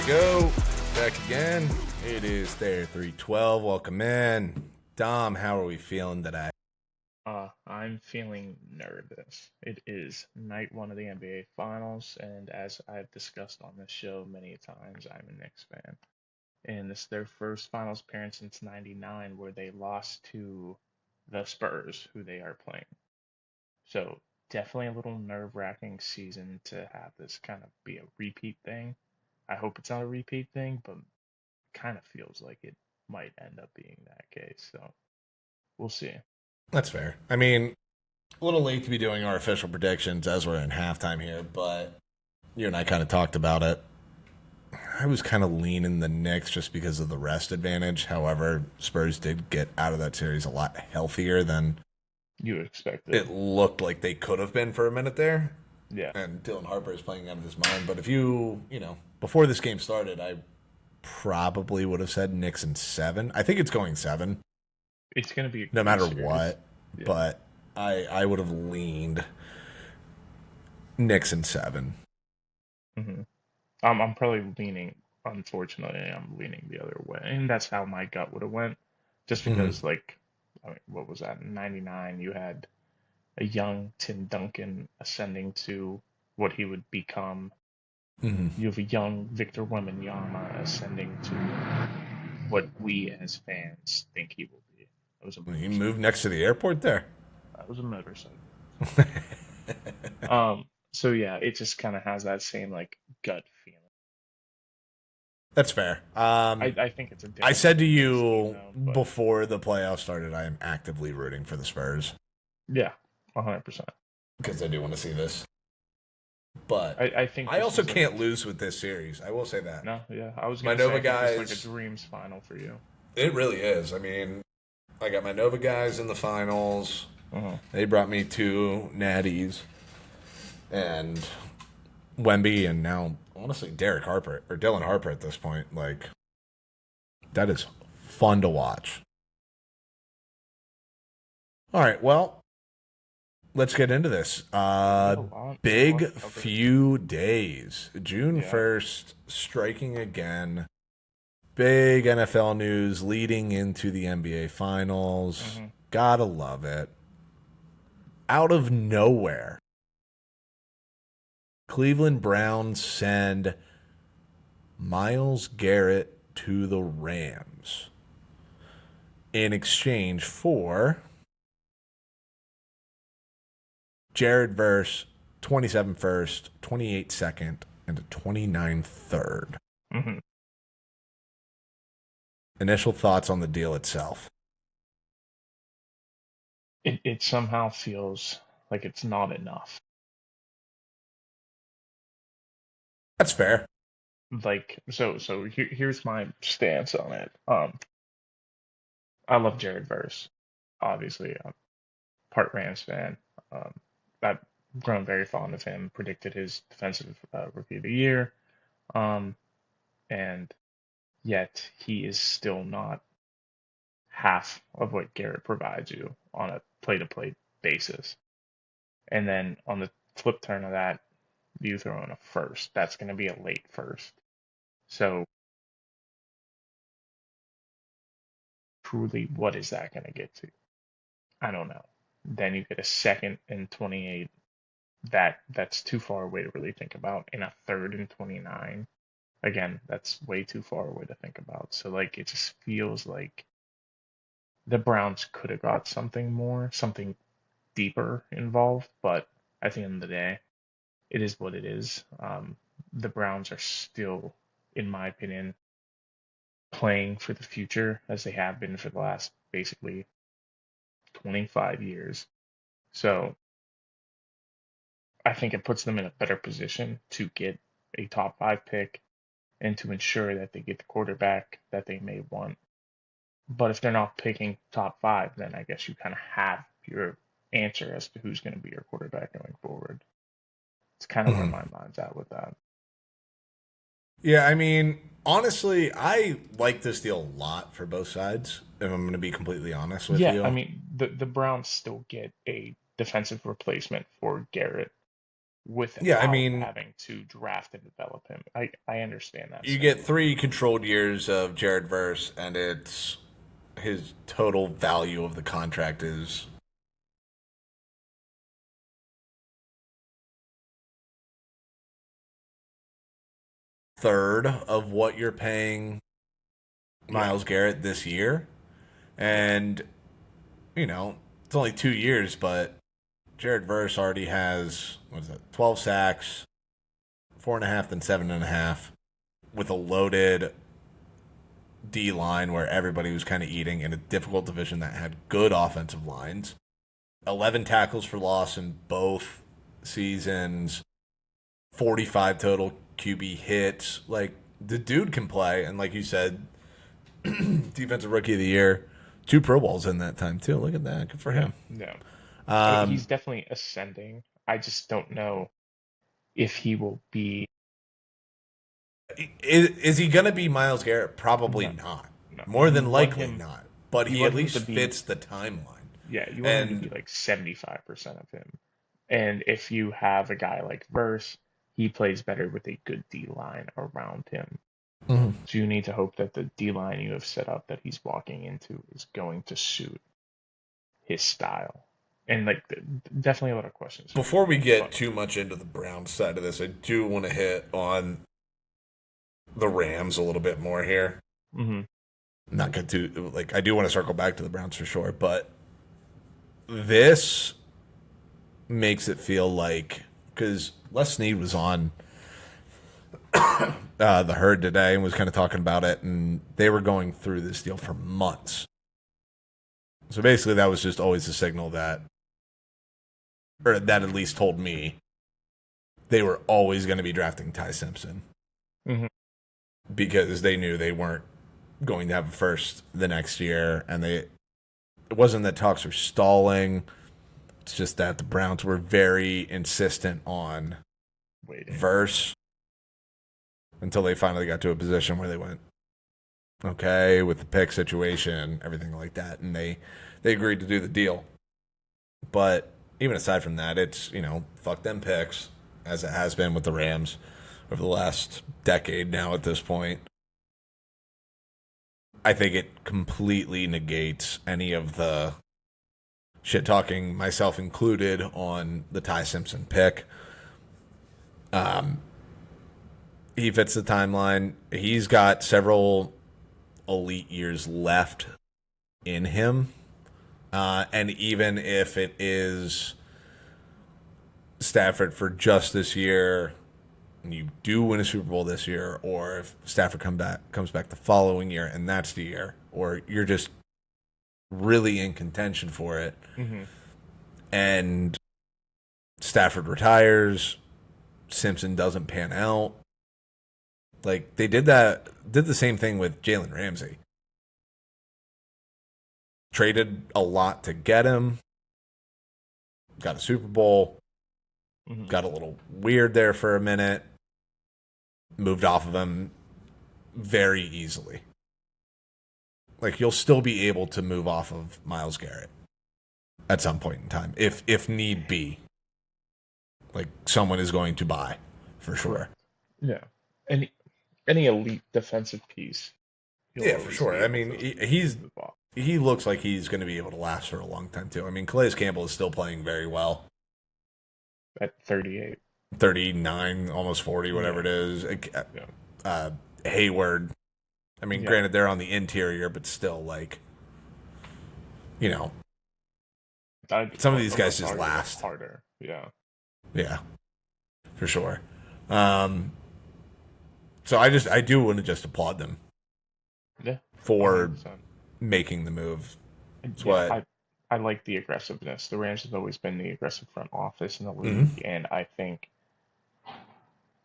go. Back again. It is there 312. Welcome in. Dom, how are we feeling today? I'm feeling nervous. It is night one of the NBA Finals, and as I've discussed on this show many times, I'm a Knicks fan. And this is their first Finals appearance since '99, where they lost to the Spurs, who they are playing. So definitely a little nerve-wracking season to have this kind of be a repeat thing. I hope it's not a repeat thing, but kind of feels like it might end up being that case. So we'll see. That's fair. I mean, a little late to be doing our official predictions as we're in halftime here, but you and I kind of talked about it. I was kind of leaning the Knicks just because of the rest advantage. However, Spurs did get out of that series a lot healthier than You expected. it looked like they could have been for a minute there. Yeah. And Dylan Harper is playing out of his mind. But if before this game started, I probably would have said Knicks in 7. I think it's going 7, It's gonna be a no great matter series. what. Yeah. But I would have leaned Knicks in 7. hmm I'm probably leaning. Unfortunately, I'm leaning the other way, and that's how my gut would have went. Just Mm-hmm. because, like, I mean, what was that? In '99, you had a young Tim Duncan ascending to what he would become. Mm-hmm. You have a young Victor Wembanyama ascending to what we as fans think he will be. That was a He motorcycle. moved next to the airport there. That was a motorcycle. So yeah, it just kind of has that same like gut feeling. That's fair. I think it's a I different said to Knicks team you though, but before the playoffs started, I am actively rooting for the Spurs yeah, 100%. because I do want to see this. But I think I this also was like a can't lose with this series. I will say that. no, yeah. I was My gonna say Nova I think this is like a guys, dreams final for you. it really is. I mean, I got my Nova guys in the finals. Uh-huh. They brought me 2 natties and Wemby, and now honestly Derek Harper or Dylan Harper at this point. Like that is fun to watch. All right, well, let's get into this. We got a lot. We got a lot Big to cover. few days. June Yeah. 1st, striking again. Big NFL news leading into the NBA Finals. hmm Gotta love it. Out of nowhere, Cleveland Browns send Myles Garrett to the Rams in exchange for Jared Verse, 27 first, 28 second, and a 29 third. hmm Initial thoughts on the deal itself. it somehow feels like it's not enough. That's fair. Like here's my stance on it. I love Jared Verse. Obviously, I'm part Rams fan. Um, I've grown very fond of him. Predicted his defensive rookie of the year. Um, and yet he is still not half of what Garrett provides you on a play-to-play basis. And then on the flip turn of that, you throw in a first. That's going to be a late first. So truly, what is that going to get to? I don't know. Then you get a second and 28. That's too far away to really think about. And a third and 29. Again, that's way too far away to think about. So like it just feels like the Browns could have got something more, something deeper involved, but at the end of the day, it is what it is. The Browns are still, in my opinion, playing for the future as they have been for the last basically 25 years. So I think it puts them in a better position to get a top 5 pick and to ensure that they get the quarterback that they may want. But if they're not picking top 5, then I guess you kind of have your answer as to who's going to be your quarterback going forward. It's kind of where Mhm. my mind's at with that. Yeah, I mean, honestly, I like this deal a lot for both sides, if I'm going to be completely honest with Yeah, I you. mean, the Browns still get a defensive replacement for Garrett, Yeah, I without mean, having to draft and develop him. I understand that you side. get 3 controlled years of Jared Verse, and it's his total value of the contract is third of what you're paying Yeah, Myles Garrett this year. yeah, And, it's only 2 years, but Jared Verse already has, 12 sacks, 4.5, then 7.5, with a loaded D line where everybody was kind of eating in a difficult division that had good offensive lines. 11 tackles for loss in both seasons, 45 total QB hits. Like, the dude can play. And like you said, defensive rookie of the year, 2 Pro Bowls in that time, too. Look at that. Good for yeah, him. no. I mean, Um, he's definitely ascending. I just don't know if he will be. is he going to be Myles Garrett? Probably No, not. no. More than likely not. But You he at want him least to be, fits the timeline. yeah, you want him to be And like 75% of him. And if you have a guy like Verse, he plays better with a good D line around him. Mhm. So you need to hope that the D line you have set up that he's walking into is going to suit his style. And like definitely a lot of questions for Before me. we get But too much into the Browns side of this, I do want to hit on the Rams a little bit more here. hmm Not get to like I do want to circle back to the Browns for sure, but this makes it feel like because Les Snead was on the Herd today and was kind of talking about it, and they were going through this deal for months. So basically, that was just always a signal that, or that at least told me they were always going to be drafting Ty Simpson hmm because they knew they weren't going to have a first the next year, and it wasn't that talks were stalling. It's just that the Browns were very insistent on waiting. Verse until they finally got to a position where they went okay with the pick situation, everything like that, and they agreed to do the deal. But even aside from that, it's fuck them picks as it has been with the Rams over the last decade now. At this point, I think it completely negates any of the shit talking, myself included, on the Ty Simpson pick. Um, he fits the timeline. He's got several elite years left in him. And even if it is Stafford for just this year, and you do win a Super Bowl this year, or if Stafford comes back the following year, and that's the year, or you're just really in contention for it, hmm and Stafford retires, Simpson doesn't pan out. Like they did the same thing with Jalen Ramsey. Traded a lot to get him, got a Super Bowl, hmm got a little weird there for a minute, moved off of him very easily. Like you'll still be able to move off of Myles Garrett at some point in time, if need be. Like someone is going to buy for sure. Correct. Yeah. Any elite defensive piece, you'll Yeah, for always be sure. I able mean, to move off. he looks like he's going to be able to last for a long time too. I mean, Calais Campbell is still playing very well. At 38. 39, almost 40, whatever Yeah. it is. Yeah. Uh, Hayward. I mean, Yeah. granted, they're on the interior, but still, like, you know, I'd some of these guys almost just argue that's last. harder. Yeah. Yeah, for sure. Um, so I do want to just applaud them Yeah. for 100%. making the move. It's Yeah, what. I like the aggressiveness. The Rams have always been the aggressive front office in the Mhm. league, and I think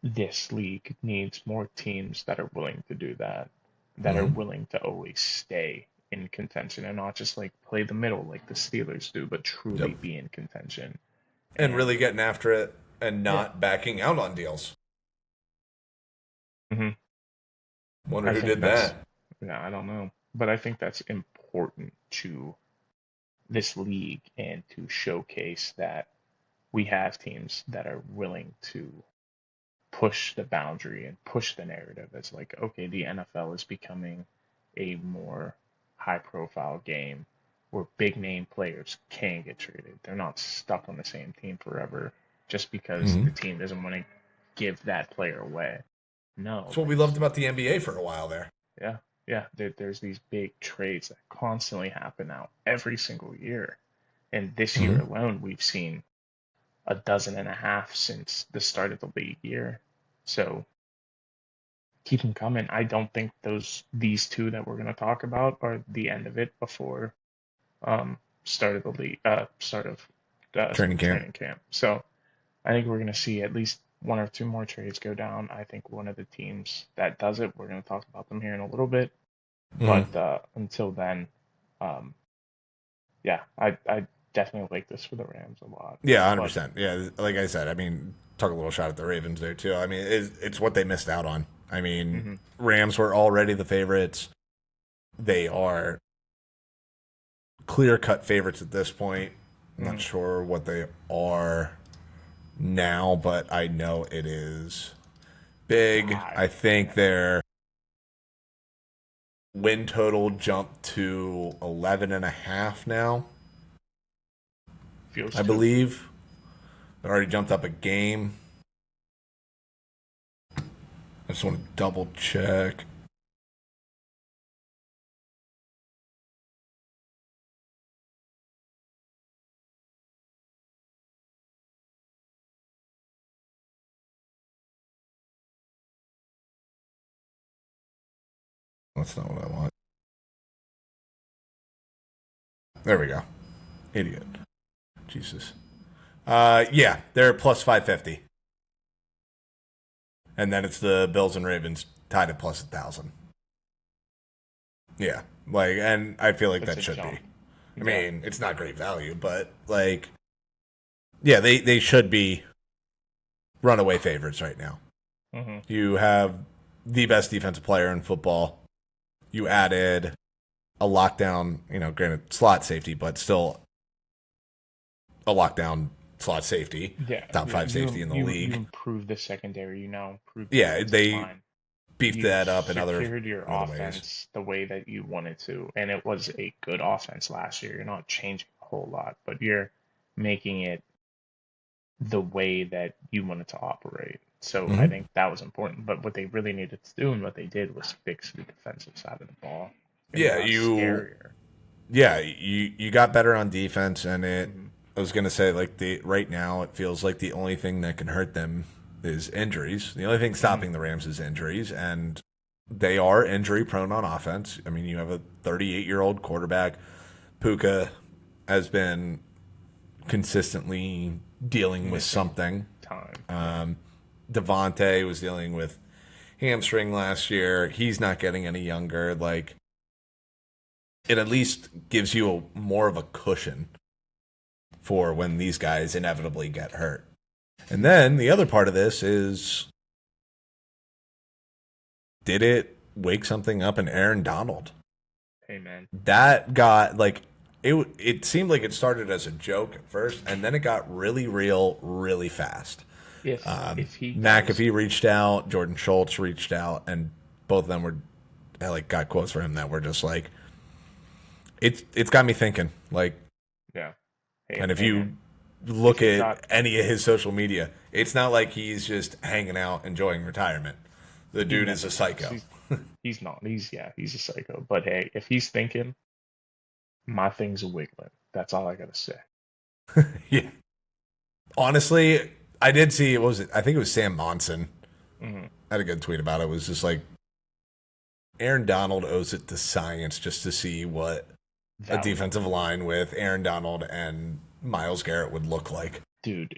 this league needs more teams that are willing to do that, that are Mhm. willing to always stay in contention and not just like play the middle like the Steelers do, but Yep. truly be in contention. And And really getting after it and yeah, not backing out on deals. hmm Wonder I who think did that's, that. yeah, I don't know, but I think that's important to this league and to showcase that we have teams that are willing to push the boundary and push the narrative as like, okay, the NFL is becoming a more high profile game where big name players can get traded. They're not stuck on the same team forever just because Mm-hmm. the team doesn't want to give that player away. No, That's what we like, loved about the NBA for a while there. yeah, yeah, there's these big trades that constantly happen now every single year. And this year Mm-hmm. alone, we've seen a dozen and a half since the start of the league year. So keep them coming. I don't think these two that we're going to talk about are the end of it before start of the league, start of Training camp. training camp. So I think we're going to see at least one or two more trades go down. I think one of the teams that does it, we're going to talk about them here in a little bit. Mm-hmm. But until then, um, yeah, I definitely like this for the Rams a lot. Yeah, But 100%. Yeah, like I said, I mean, talk a little shot at the Ravens there too. I mean, it's what they missed out on. I mean, mhm, Rams were already the favorites. They are clear cut favorites at this point. I'm not mhm. sure what they are now, but I know it is big. High. I think Yeah, their win total jumped to 11 and a half now, feels I too. believe. It already jumped up a game. I just want to double check. That's not what I want. There we go. Idiot. Jesus. Yeah, they're plus 550. And then it's the Bills and Ravens tied at plus 1,000. Yeah. Like, and I feel like That's that a should be. jump. I Yeah. mean, it's not great value, but like, yeah, they should be runaway favorites right now. Hmm. You have the best defensive player in football. You added a lockdown, granted slot safety, but still a lockdown slot safety, Yeah, top yeah. five safety in the You league. improve the secondary. You now improve the Yeah, offensive they line. beefed You that up secured your in other ways. offense the way that you wanted to, and it was a good offense last year. You're not changing a whole lot, but you're making it the way that you wanted to operate. So I Hmm. think that was important. But what they really needed to do and what they did was fix the defensive side of the ball. It Yeah, got scarier. you got better on defense, and it. Hmm. I was gonna say like the right now it feels like the only thing that can hurt them is injuries. The only thing Hmm. stopping the Rams is injuries, and they are injury prone on offense. I mean, you have a 38-year-old quarterback. Puka has been consistently dealing with Missing something. time. Yeah. Um, Devontae was dealing with hamstring last year. He's not getting any younger. Like it at least gives you more of a cushion for when these guys inevitably get hurt. And then the other part of this is did it wake something up in Aaron Donald? Amen. That got like it seemed like it started as a joke at first and then it got really real really fast. If he does, McAfee reached out, Jordan Schultz reached out, and both of them were I like got quotes for him that were just like it's got me thinking. Like, yeah. Hey, and if amen. you If look he at got any of his social media, it's not like he's just hanging out enjoying retirement. The he dude is never a does. psycho. He's not. He's a psycho. But hey, if he's thinking, my thing's wiggling. That's all I gotta say. Yeah. Honestly, I did see what was it? I think it was Sam Monson Hmm. had a good tweet about it. It was just like Aaron Donald owes it to science just to see what a That would, defensive line with Aaron Donald and Myles Garrett would look like. dude,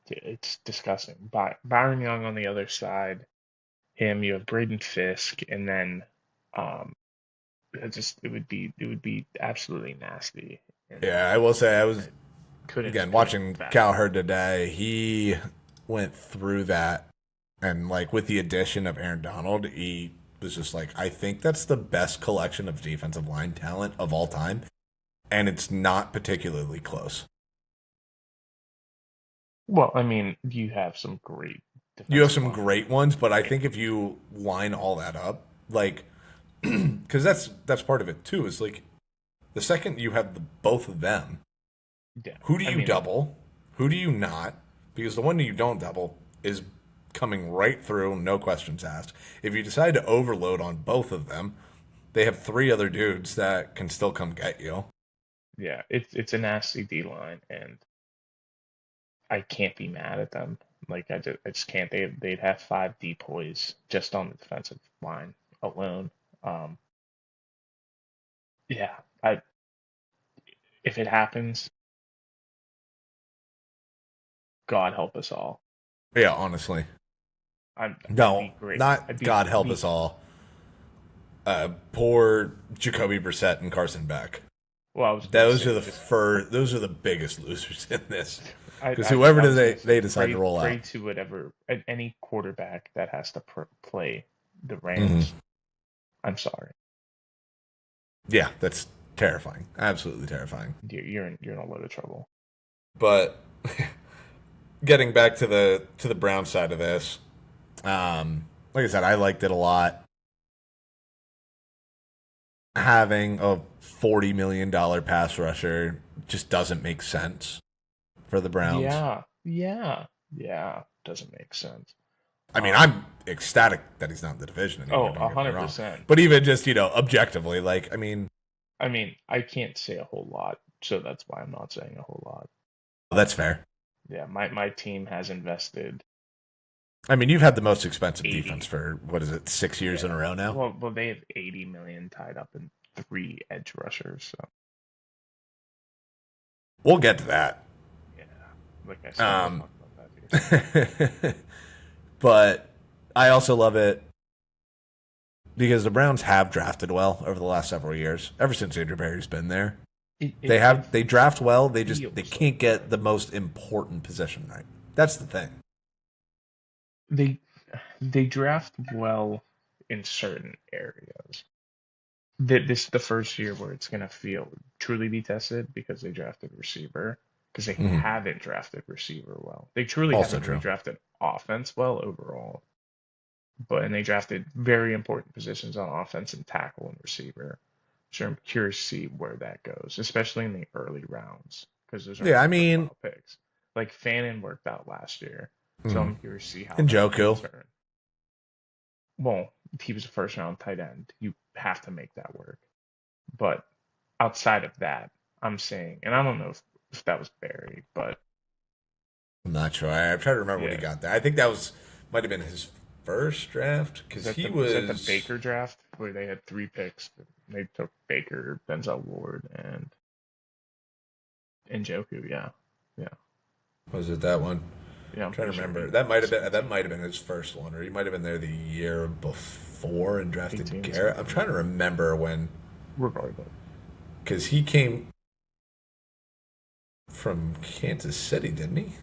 it's disgusting. Byron Young on the other side, him, you have Braden Fisk, and then um, it would be absolutely nasty, and Yeah, I will say I was I couldn't again couldn't watching fathom it. Cowherd today. He went through that, and like with the addition of Aaron Donald, he was just like, I think that's the best collection of defensive line talent of all time, and it's not particularly close. Well, I mean, you have some great You have defensive some line. great ones, but I Yeah, think if you line all that up, like, because that's part of it too. Is like the second you have both of them, yeah. who do I you mean, double? Who do you not? Because the one that you don't double is coming right through, no questions asked. If you decide to overload on both of them, they have three other dudes that can still come get you. yeah, it's a nasty D line, and I can't be mad at them. Like I just can't. They'd have five depoys just on the defensive line alone. Um, yeah, I if it happens, God help us all. Yeah, honestly. I'd be No, great. I'd not be God help be us all. Poor Jacoby Brissett and Carson Beck. well. I was gonna Those are say the just those are the biggest losers in this. I Because I, whoever I was gonna say they decide to roll pray out. to whatever any quarterback that has to play the Rams. Hmm. I'm sorry, Yeah, that's terrifying. Absolutely terrifying. you're in a load of trouble. But getting back to the Brown side of this, like I said, I liked it a lot. Having a $40 million pass rusher just doesn't make sense for the Browns. Yeah, yeah, yeah. Doesn't make sense. I mean, Um, I'm ecstatic that he's not in the division oh, anymore. Don't a get me hundred wrong, percent. but even just objectively, like, I mean, I mean, I can't say a whole lot, so that's why I'm not saying a whole lot. that's fair. Yeah, my team has invested I mean, you've had the most expensive defense 80. for what is it, 6 years in a Yeah. row now? Well, they have 80 million tied up in three edge rushers. So We'll get to that. yeah, like I said, we'll Um, talk about that here soon. but I also love it because the Browns have drafted well over the last several years. Ever since Andrew Berry's been there, It they draft well. They feels like can't get that. the most important position right. That's the thing. They they draft well in certain areas. This is the first year where it's gonna feel truly be tested because they drafted receiver because they Hmm. haven't drafted receiver well. They truly Also haven't really true. drafted offense well overall, but and they drafted very important positions on offense and tackle and receiver. So I'm curious to see where that goes, especially in the early rounds because those are Yeah, I high mean, profile picks. Like Fannin worked out last year, so mhm. I'm curious to see how And that can Joku. turn. Well, he was a first round tight end. You have to make that work. But outside of that, I'm saying, and I don't know if that was Barry, but I'm not sure. I'm trying to remember when he yeah, got there. I think that might have been his first draft is because that he the was Baker draft where they had three picks? They took Baker, Denzel Ward, and Joku. Yeah, yeah, was it that one? yeah. I'm Trying pretty to sure remember. he was That might have been his first one, or he might have been there the year before and drafted 18 Garrett. I'm something. trying to remember when Regardless, because he came from Kansas City, didn't he?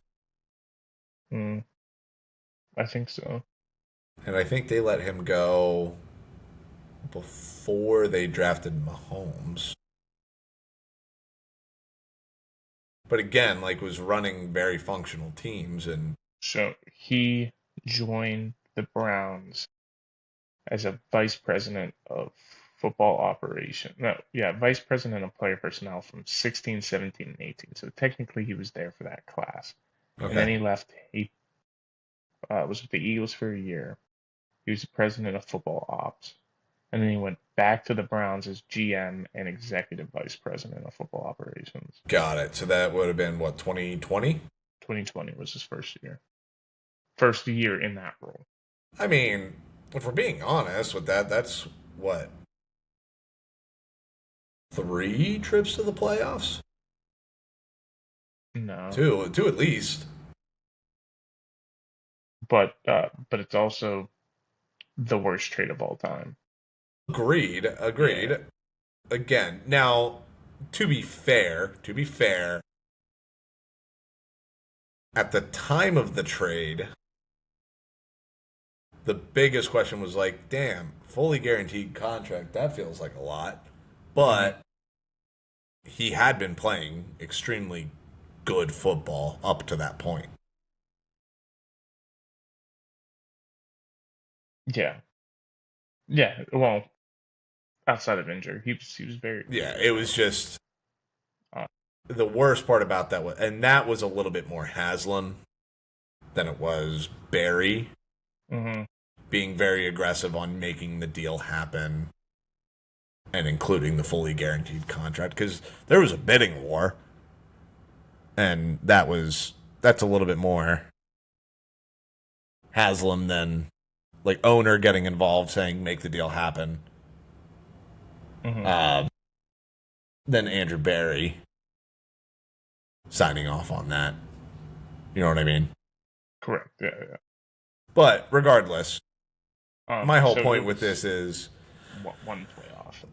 mm, I think so. And I think they let him go before they drafted Mahomes. But again, like was running very functional teams, and So he joined the Browns as a vice president of football operation. No, yeah, vice president of player personnel from 16, 17, and 18. So technically he was there for that class. And then okay, he left. He was with the Eagles for a year. He was the president of football ops. And then he went back to the Browns as GM and executive vice president of football operations. got it. So that would have been what 2020. 2020 was his first year. First year in that role. I mean, if we're being honest with that, that's what 3 trips to the playoffs. No. Two at least. But it's also the worst trade of all time. Agreed. Yeah. Agreed. Again, now to be fair, at the time of the trade, the biggest question was like, damn, fully guaranteed contract, that feels like a lot. Hmm. But he had been playing extremely good football up to that point. Yeah, yeah. Well, outside of injury, he was very Yeah, very it good. was just Uh, the worst part about that was, and that was a little bit more Haslam than it was Barry hmm being very aggressive on making the deal happen and including the fully guaranteed contract because there was a bidding war, and that's a little bit more Haslam than like owner getting involved saying make the deal happen. hmm Uh, than Andrew Barry signing off on that. You know what I mean? Correct. Yeah, yeah. But regardless, my whole So point it with was this is one playoff.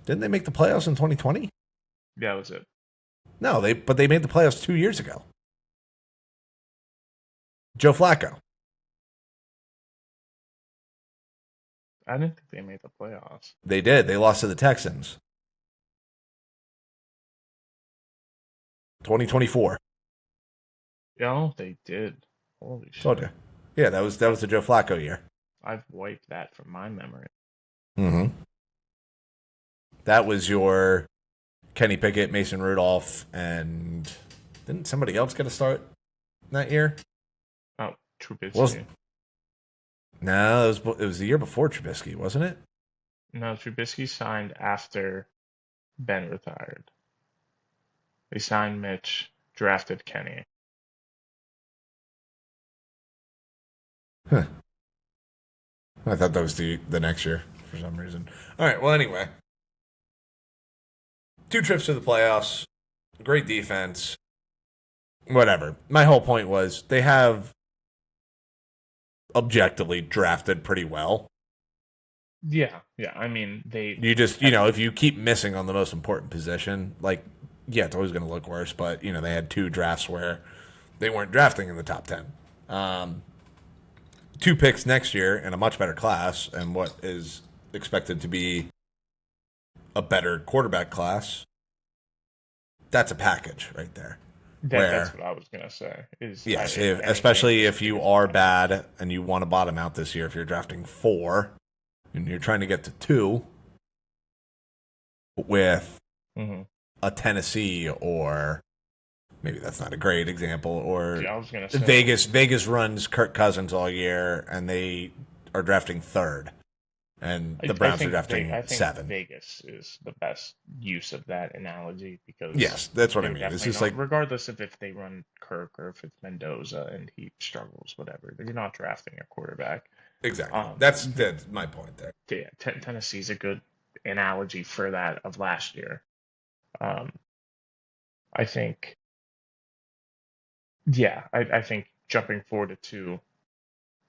didn't they make the playoffs in 2020? Yeah, that was it. No, they made the playoffs 2 years ago. Joe Flacco. I didn't think they made the playoffs. They did. They lost to the Texans. 2024. Yeah, they did. Holy Told shit! you. Yeah, that was the Joe Flacco year. I've wiped that from my memory. Mm-hmm. That was your Kenny Pickett, Mason Rudolph, and didn't somebody else get a start that year? Oh, Was Trubisky. no, it was the year before Trubisky, wasn't it? No, Trubisky signed after Ben retired. They signed Mitch, drafted Kenny. Huh. I thought that was the next year for some reason. All right. Well, anyway, 2 trips to the playoffs, great defense, whatever. My whole point was they have objectively drafted pretty well. Yeah, yeah. I mean, they You just, had if you keep missing on the most important position, like, yeah, it's always going to look worse, but, they had 2 drafts where they weren't drafting in the top 10. 2 picks next year in a much better class and what is expected to be a better quarterback class. That's a package right there. that's Where, what I was gonna say. Is yes, if anything, especially if it you is a are package. bad and you want to bottom out this year, if you're drafting 4 and you're trying to get to 2 with hmm a Tennessee or maybe that's not a great example or Yeah, I was gonna say. Vegas runs Kirk Cousins all year and they are drafting 3rd and the Browns are drafting I think 7. Vegas is the best use of that analogy because Yes, that's what I they're mean. It's definitely just not, like regardless of if they run Kirk or if it's Mendoza and he struggles, whatever. They're not drafting a quarterback. exactly. Um, That's my point there. yeah, Tennessee's a good analogy for that of last year. Um, I think, yeah, I think jumping 4-2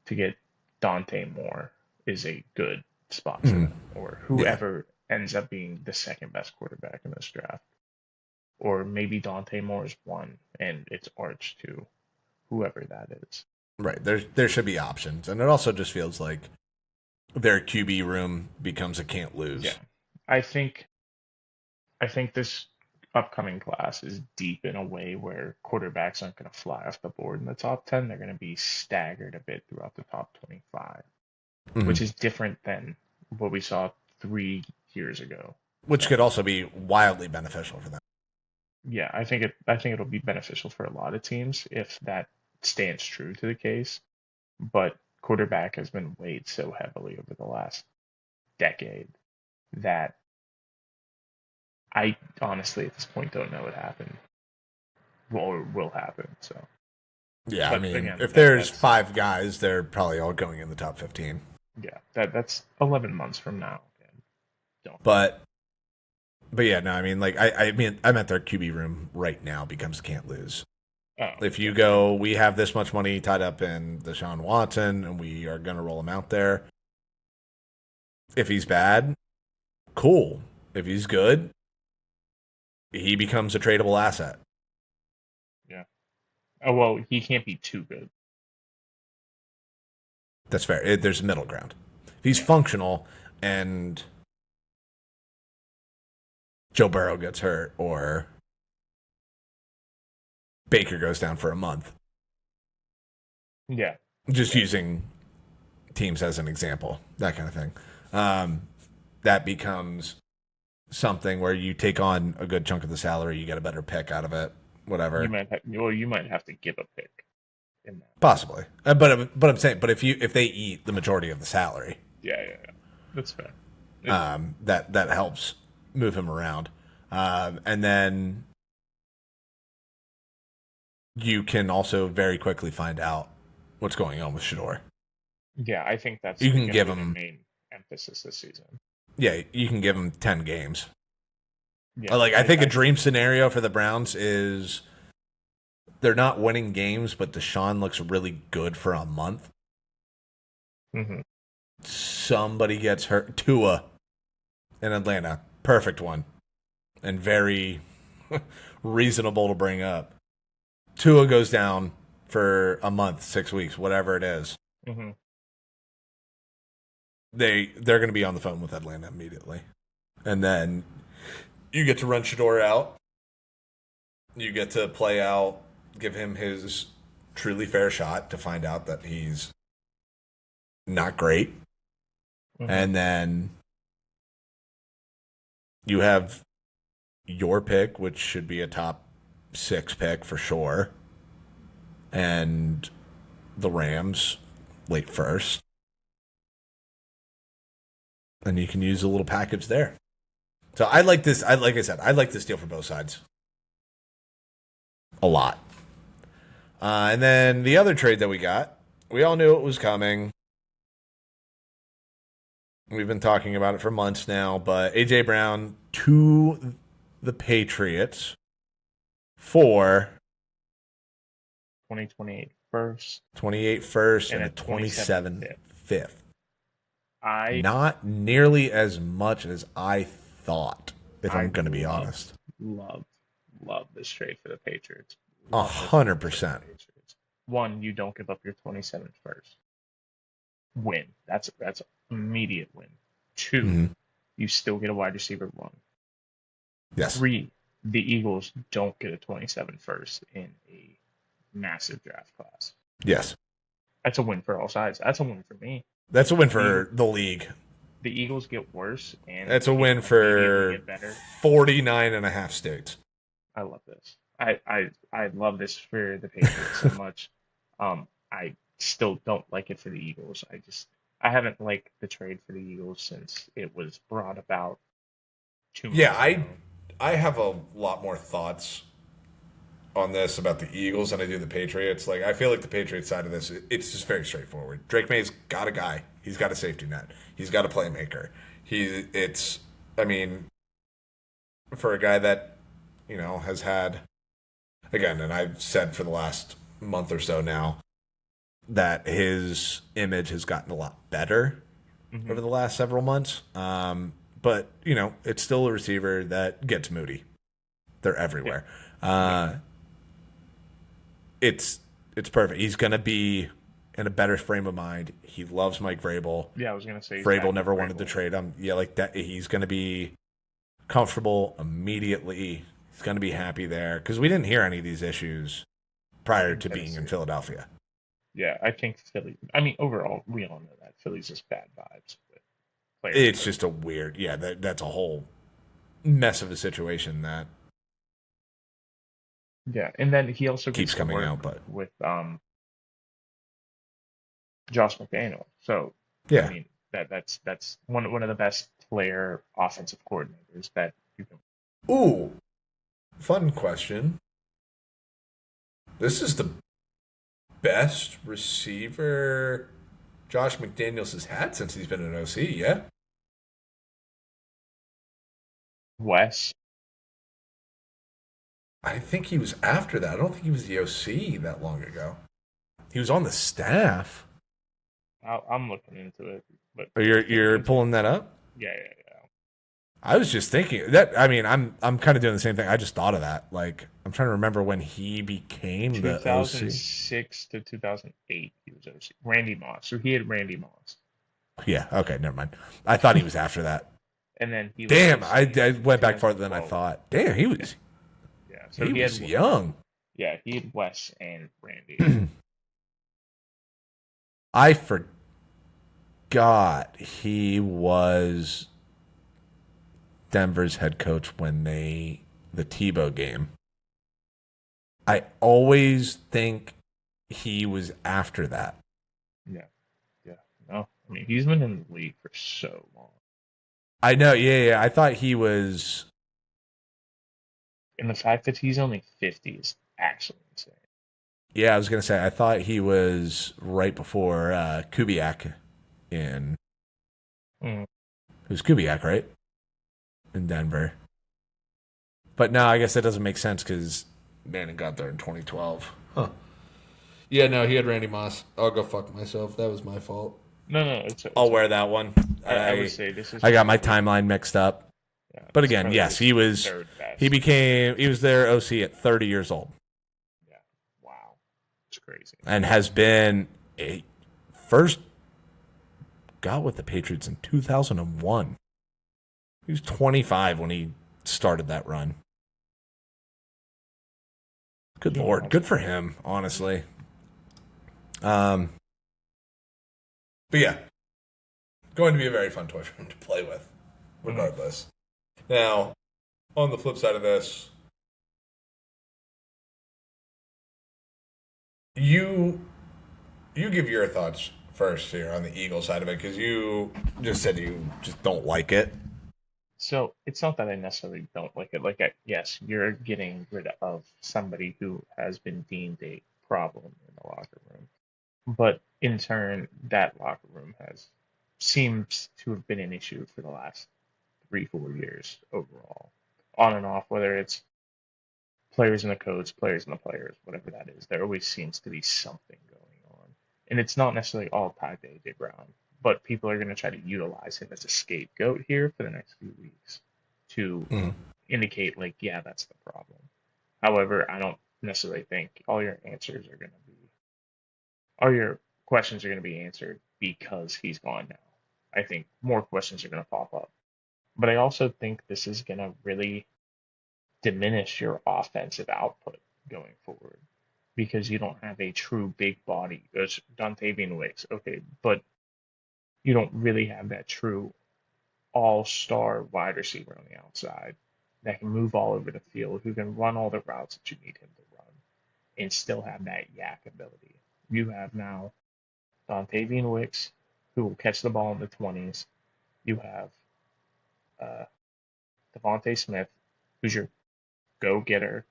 to get Dante Moore is a good spot for Mhm. them, or Yeah, whoever ends up being the second best quarterback in this draft. Or maybe Dante Moore is 1 and it's Arch 2, whoever that is. right. There should be options, and it also just feels like their QB room becomes a can't Yeah. lose. I think I think this upcoming class is deep in a way where quarterbacks aren't going to fly off the board in the top 10. They're going to be staggered a bit throughout the top 25, which Mhm. is different than what we saw 3 years ago. Which So could also be wildly beneficial for them. yeah, I think it'll be beneficial for a lot of teams if that stands true to the case. But quarterback has been weighed so heavily over the last decade that I honestly at this point don't know what happened or will happen. So, Yeah, I but mean, again, if there's that's 5 guys, they're probably all going in the top 15. yeah, that's 11 months from now. And don't know. But yeah, no, I mean, like I'm at their QB room right now becomes can't lose. Oh If you yeah, go, we have this much money tied up in Deshaun Watson, and we are going to roll him out there. If he's bad, cool. If he's good, he becomes a tradable asset. yeah. Oh well, he can't be too good. That's fair. There's a middle ground. If he's Yeah, functional and Joe Burrow gets hurt or Baker goes down for a month, yeah. Just Yeah. using teams as an example, that kind of thing. That becomes something where you take on a good chunk of the salary, you get a better pick out of it, whatever. You might have to give a pick in that. Possibly, but I'm saying, but if they eat the majority of the salary, Yeah, yeah, yeah. That's fair. It, that helps move him around, and then you can also very quickly find out what's going on with Shador. yeah, I think that's You going can to give be the him, main emphasis this season. yeah, you can give him 10 games. Yeah, Like, I think a dream scenario for the Browns is they're not winning games, but Deshaun looks really good for a month. mm-hmm. Somebody gets hurt. Tua in Atlanta, perfect one, and very reasonable to bring up. Tua goes down for a month, 6 weeks, whatever it is. Mm-hmm. They're going to be on the phone with Atlanta immediately, and then you get to run Shador out. You get to play out, give him his truly fair shot to find out that he's not great, Mm-hmm. and then you have your pick, which should be a top 6 pick for sure, and the Rams late first. And you can use a little package there. So I like this. Like I said, I like this deal for both sides a lot. And then the other trade that we all knew it was coming. We've been talking about it for months now, but AJ Brown to the Patriots for 2028 first 28 first and and a a 27 27 fifth. fifth. I Not nearly as much as I thought, if I I'm going to be love, honest. love, love this trade for the Patriots. A Love this trade hundred for the percent. Patriots. One, you don't give up your 27th first. Win. That's immediate win. Two, Mm-hmm. you still get a wide receiver one. Yes. Three, the Eagles don't get a 27 first in a massive draft class. Yes. That's a win for all sides. That's a win for me. That's a win The for the league. the Eagles get worse and That's a we win immediately for get better. 49 and a half states. I love this. I love this for the Patriots so much. I still don't like it for the Eagles. I haven't liked the trade for the Eagles since it was brought about 2 months Yeah, ago. I have a lot more thoughts on this about the Eagles than I do the Patriots. Like, I feel like the Patriots side of this, it's just very straightforward. Drake May's got a guy. He's got a safety net. He's got a playmaker. I mean, for a guy that, has had, again, and I've said for the last month or so now, that his image has gotten a lot better Hmm. over the last several months. But, it's still a receiver that gets moody. They're Yeah, everywhere. yeah, It's perfect. He's gonna be in a better frame of mind. He loves Mike Vrabel. yeah. I was gonna say he's back Vrabel with never wanted to Vrabel. trade him. Yeah, like that. He's gonna be comfortable immediately. He's gonna be happy there because we didn't hear any of these issues prior In to being in Tennessee. Philadelphia. Yeah, I think Philly. I mean, overall, we all know that Philly's just bad vibes with players It's coach. just a weird. Yeah, that's a whole mess of a situation that Yeah, and then he also keeps gets to coming work out. But with Josh McDaniel. So I yeah. mean that's one of the best player offensive coordinators that you can. Ooh, fun question. This is the best receiver Josh McDaniels has had since he's been an OC, yeah? Wes, I think he was after that. I don't think he was the OC that long ago. He was on the staff. I'm looking into it, but Or you're continue. pulling that up? Yeah, yeah, yeah. I was just thinking that. I mean, I'm kind of doing the same thing. I just thought of that. Like, I'm trying to remember when he became the OC. 2006 to 2008, he was OC. Randy Moss. So he had Randy Moss, Yeah. Okay. Never mind. I thought he was after that. and then he was Damn. OC I in went back farther than I 2012. thought. Damn. He was Yeah, so he he was had young. yeah he had Wes and Randy. I forgot he was Denver's head coach when the Tebow game. I always think he was after that. Yeah, yeah. No, I mean he's been in the league for so long. I know, yeah. I thought he was. And the fact that he's only 50 is actually insane. Yeah, I was gonna say I thought he was right before Kubiak in. Mm. It was Kubiak, right? In Denver. But no, I guess that doesn't make sense because Manning got there in 2012. Huh. Yeah, no, he had Randy Moss. I'll go fuck myself. That was my fault. No, no, I'll it's wear okay. that one. I would say this is I got my probably timeline mixed up. yeah, But this is again, probably yes, his third best. he was their OC at 30 years old Yeah, wow, it's crazy. and has been a first got with the Patriots in 2001. He was 25 when he started that run. Good Yeah, lord, good for him, honestly. Um, but yeah, going to be a very fun toy for him to play with, regardless. Now, on the flip side of this, you give your thoughts first here on the Eagle side of it because you just said you just don't like it. So it's not that I necessarily don't like it. Yes, you're getting rid of somebody who has been deemed a problem in the locker room, but in turn, that locker room has seems to have been an issue for the last 3, 4 years overall, on and off. Whether it's players and the coach, players and the players, whatever that is, there always seems to be something going on, and it's not necessarily all tied to AJ Brown, but people are going to try to utilize him as a scapegoat here for the next few weeks to Mm. indicate like, yeah, that's the problem. However, I don't necessarily think all your questions are going to be answered because he's gone now. I think more questions are going to pop up. But I also think this is going to really diminish your offensive output going forward because you don't have a true big body. There's Dontavian Wicks, okay, but you don't really have that true all-star wide receiver on the outside that can move all over the field, who can run all the routes that you need him to run, and still have that yak ability. You have now Dontavian Wicks, who will catch the ball in the 20s. You have uh, Devontae Smith, who's your go-getter,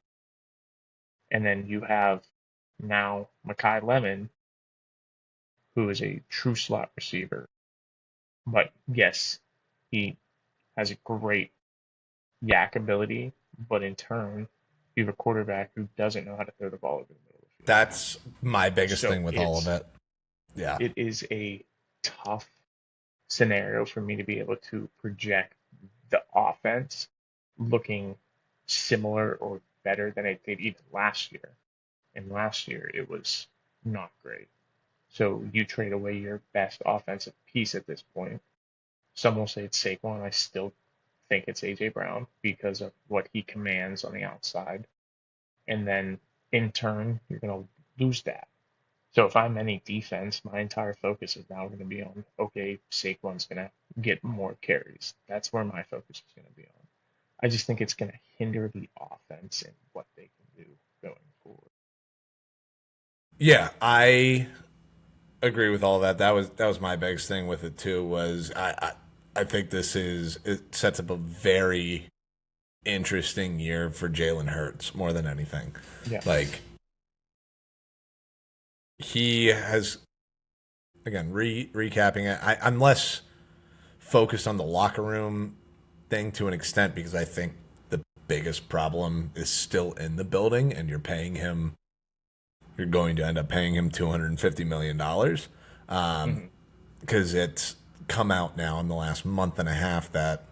and then you have now Makai Lemon, who is a true slot receiver. But yes, he has a great yak ability, but in turn, you have a quarterback who doesn't know how to throw the ball over the middle of the field. That's my biggest So thing with all of it. Yeah. it is a tough scenario for me to be able to project the offense looking similar or better than it did even last year. And last year it was not great. So you trade away your best offensive piece at this point. Some will say it's Saquon. I still think it's AJ Brown because of what he commands on the outside. And then in turn, you're going to lose that. So if I'm any defense, my entire focus is now going to be on, okay, Saquon's going to get more carries. That's where my focus is going to be on. I just think it's going to hinder the offense and what they can do going forward. Yeah, I agree with all that. That was my biggest thing with it too. Was I think it sets up a very interesting year for Jalen Hurts more than anything. Yeah. Like he has again recapping it. I'm less focused on the locker room thing to an extent because I think the biggest problem is still in the building, and you're paying him. You're going to end up paying him $250 million because it's come out now in the last month and a half that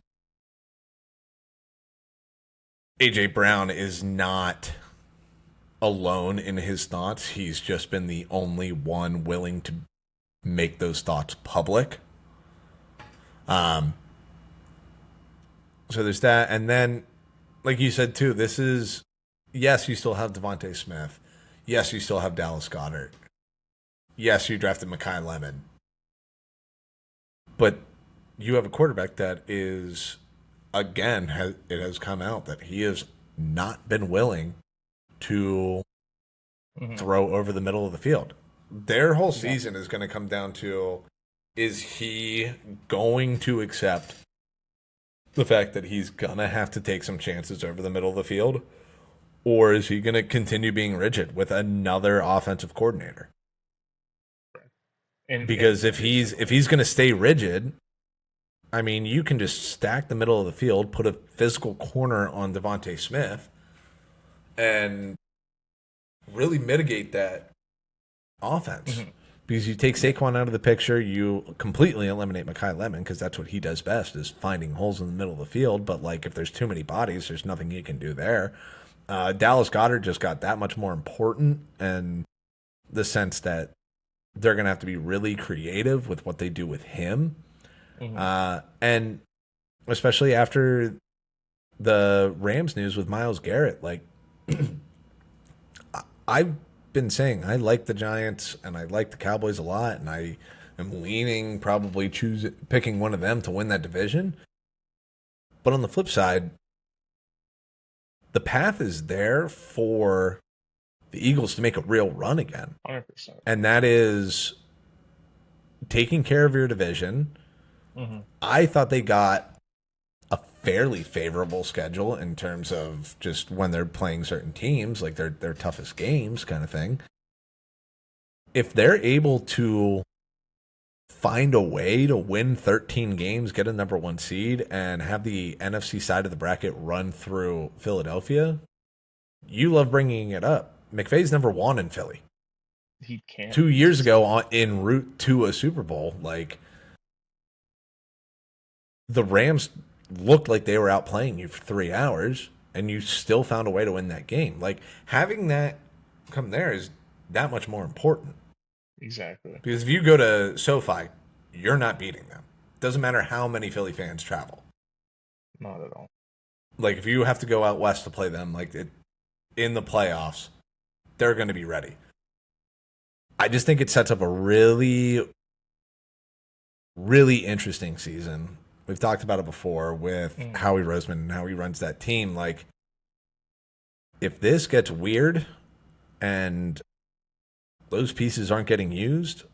AJ Brown is not alone in his thoughts. He's just been the only one willing to make those thoughts public. So there's that, and then, like you said too, this is yes, you still have Devontae Smith. Yes, you still have Dallas Goedert. yes, you drafted Mekhi Lemon, but you have a quarterback that is, again, it has come out that he has not been willing to Hmm. throw over the middle of the field. Their whole Yeah. season is going to come down to, is he going to accept the fact that he's going to have to take some chances over the middle of the field? Or is he going to continue being rigid with another offensive coordinator? And Because if he's going to stay rigid, I mean, you can just stack the middle of the field, put a physical corner on Devontae Smith, and really mitigate that offense. mhm. Because you take Yeah. Saquon out of the picture, you completely eliminate Mekhi Lemon because that's what he does best is finding holes in the middle of the field. But like if there's too many bodies, there's nothing he can do there. Dallas Goedert just got that much more important, and the sense that they're going to have to be really creative with what they do with him, Hmm. and especially after the Rams news with Myles Garrett, like I've been saying I like the Giants and I like the Cowboys a lot, and I am leaning probably picking one of them to win that division. But on the flip side, the path is there for the Eagles to make a real run again. 100%. And that is taking care of your division. Hmm. I thought they got a fairly favorable schedule in terms of just when they're playing certain teams, like their toughest games kind of thing. If they're able to find a way to win 13 games, get a number one seed, and have the NFC side of the bracket run through Philadelphia, you love bringing it up. McVay's number one in Philly. He can't 2 years lose. ago, en route to a Super Bowl, like the Rams looked like they were outplaying you for 3 hours, and you still found a way to win that game. Like having that come there is that much more important. Exactly. Because if you go to SoFi, you're not beating them. Doesn't matter how many Philly fans travel. Not at all. Like if you have to go out west to play them, in the playoffs, they're going to be ready. I just think it sets up a really, really interesting season. We've talked about it before with Mm. Howie Roseman and how he runs that team. Like, if this gets weird and those pieces aren't getting used,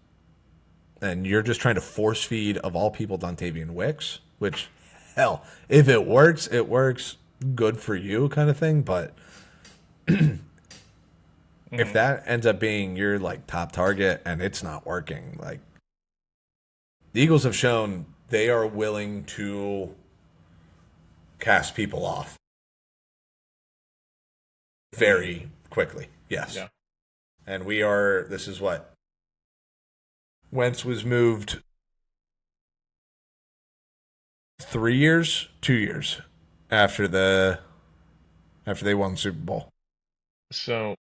and you're just trying to force feed, of all people, Dontavian Wicks, which, hell, if it works, it works. Good for you, kind of thing. But if Mhm. that ends up being your like top target and it's not working, like the Eagles have shown they are willing to cast people off very quickly. Yes. Yeah. And this is what? Wentz was moved 3 years, 2 years after they won the Super Bowl. So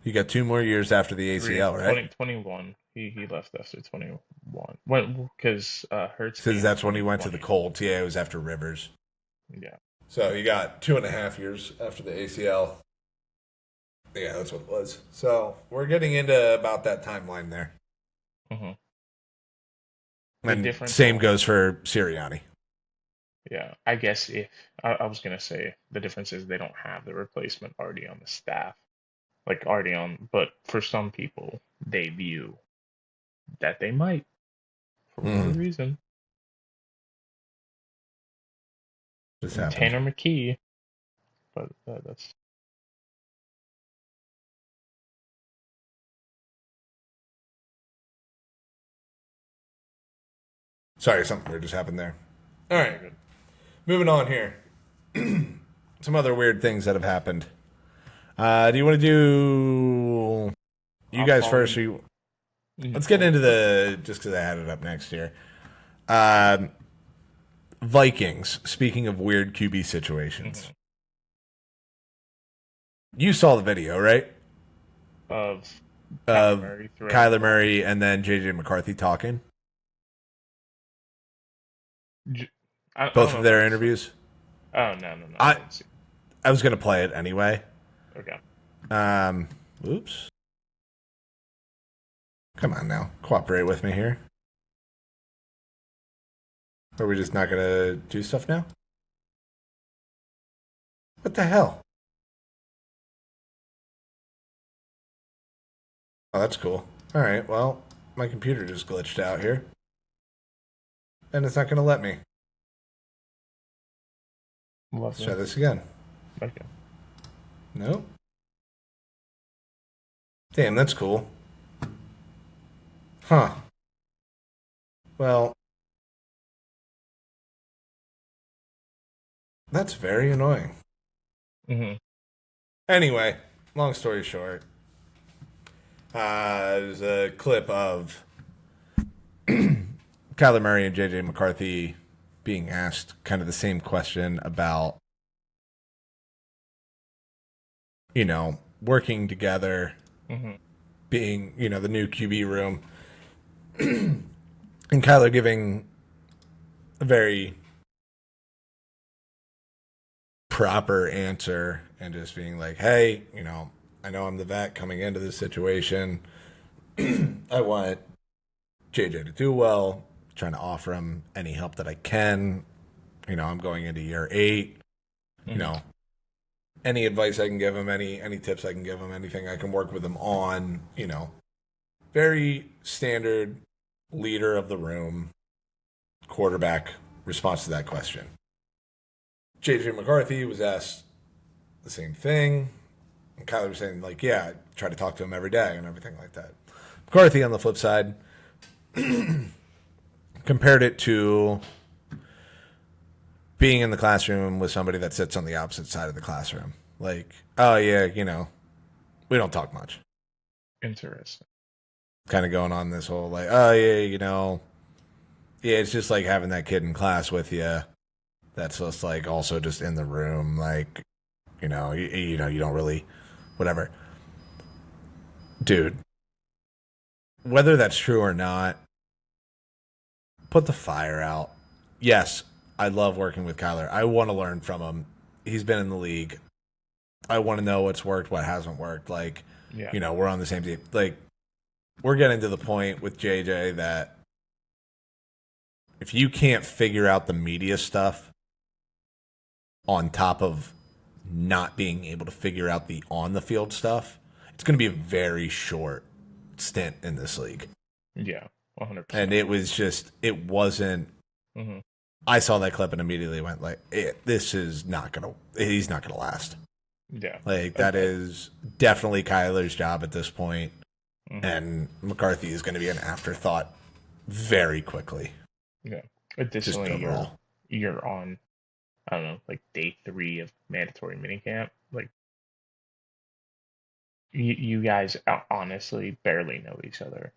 You got 2 more years after the three, ACL, right? 2021. He left after 21. When because Hurts Because came in that's when he went to the 2020. Colts. Yeah, it was after Rivers. Yeah. So you got 2.5 years after the ACL. Yeah, that's what it was. So we're getting into about that timeline there. Hmm. The And difference same only. goes for Sirianni. Yeah. I guess if I was gonna say the difference is they don't have the replacement already on the staff, like already on. But for some people, they view that they might, for whatever Mm, reason. this And happened. Tanner McKee, but that's Sorry, something weird just happened there. All all right, good. moving on here. Some other weird things that have happened. Do you want to do you I'll guys follow first? you. Let's get into the just because I had it up next here. Um, Vikings. Speaking of weird QB situations, Mhm. you saw the video, right? Of Kyler Of Murray throwing the Kyler ball. Murray and then JJ McCarthy talking. J- I don't Both know of if I their was. interviews. Oh no, I I didn't see. I was gonna play it anyway. Okay. Um, oops. Come on now. Cooperate with me here. Are we just not going to do stuff now? What the hell? Oh, that's cool. All right, well, my computer just glitched out here. And it's not going to let me. Let's try Lovely. this again. Okay. Nope. Damn, that's cool. Huh. Well, that's very annoying. Hmm. Anyway, long story short, there's a clip of Kyler Murray and JJ McCarthy being asked kind of the same question about, working together, Hmm. being, the new QB room, and Kyler giving a very proper answer and just being like, hey, I know I'm the vet coming into this situation. I want JJ to do well, trying to offer him any help that I can. I'm going into year 8. You Hmm. know, any advice I can give him, any tips I can give him, anything I can work with him on. Very standard leader of the room, quarterback response to that question. JJ McCarthy was asked the same thing. And Kyler was saying, like, yeah, I try to talk to him every day and everything like that. McCarthy, on the flip side, compared it to being in the classroom with somebody that sits on the opposite side of the classroom. Like, oh, yeah, we don't talk much. Interesting. Kind of going on this whole, like, oh, yeah, yeah, it's just like having that kid in class with you that's just, like, also just in the room. Like, you don't really, whatever. Dude, whether that's true or not, put the fire out. Yes, I love working with Kyler. I want to learn from him. He's been in the league. I want to know what's worked, what hasn't worked. Like, Yeah. we're on the same team. Like, we're getting to the point with JJ that if you can't figure out the media stuff on top of not being able to figure out the on the field stuff, it's going to be a very short stint in this league. Yeah. And 100%. it was just, it wasn't. Hmm. I saw that clip and immediately went like, "This is not gonna. He's not gonna last." Yeah. Like that is definitely Kyler's job at this point, Hmm. and McCarthy is going to be an afterthought very quickly. Yeah. Just Additionally, you're overall. you're on, I don't know, like day 3 of mandatory minicamp. Like you guys honestly barely know each other.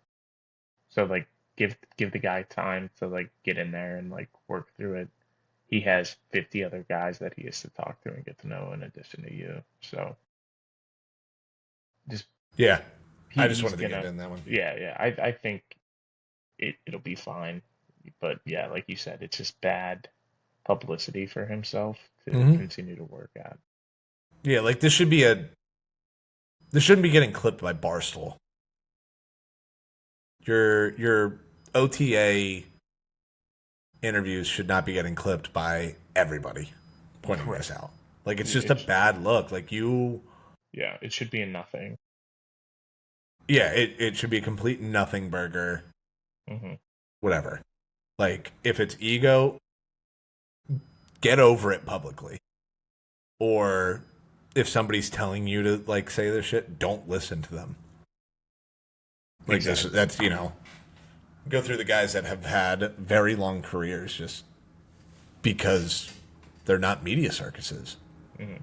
So like give the guy time to like get in there and like work through it. He has 50 other guys that he has to talk to and get to know in addition to you. So just Yeah, I just he's wanted to get gonna, in that one. yeah. I think it'll be fine. But yeah, like you said, it's just bad publicity for himself to Hmm. continue to work at. Yeah, like this shouldn't be getting clipped by Barstool. Your OTA interviews should not be getting clipped by everybody pointing Right. this out. Like it's just a It's bad look. Like you. yeah, it should be a nothing. Yeah, it should be a complete nothing burger, Hmm. whatever. Like, if it's ego, get over it publicly. Or if somebody's telling you to, like, say this shit, don't listen to them. Like, Exactly. that's, go through the guys that have had very long careers just because they're not media circuses. Hmm.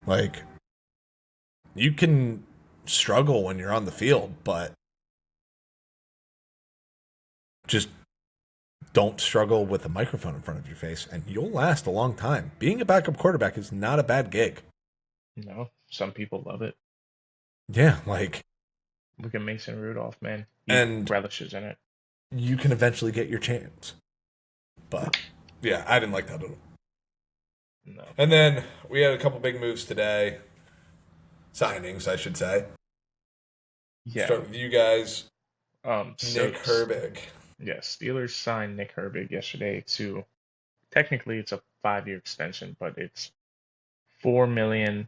Like, you can struggle when you're on the field, but just don't struggle with a microphone in front of your face, and you'll last a long time. Being a backup quarterback is not a bad gig. No, some people love it. Yeah, like, Look at Mason Rudolph, man. He and relishes in it. you can eventually get your chance. But yeah, I didn't like that at all. No. And then we had a couple big moves today, signings, I should say. Yeah. Start with you guys. So Nick Herbig. yeah, Steelers signed Nick Herbig yesterday to technically it's a 5-year extension, but it's 4 million,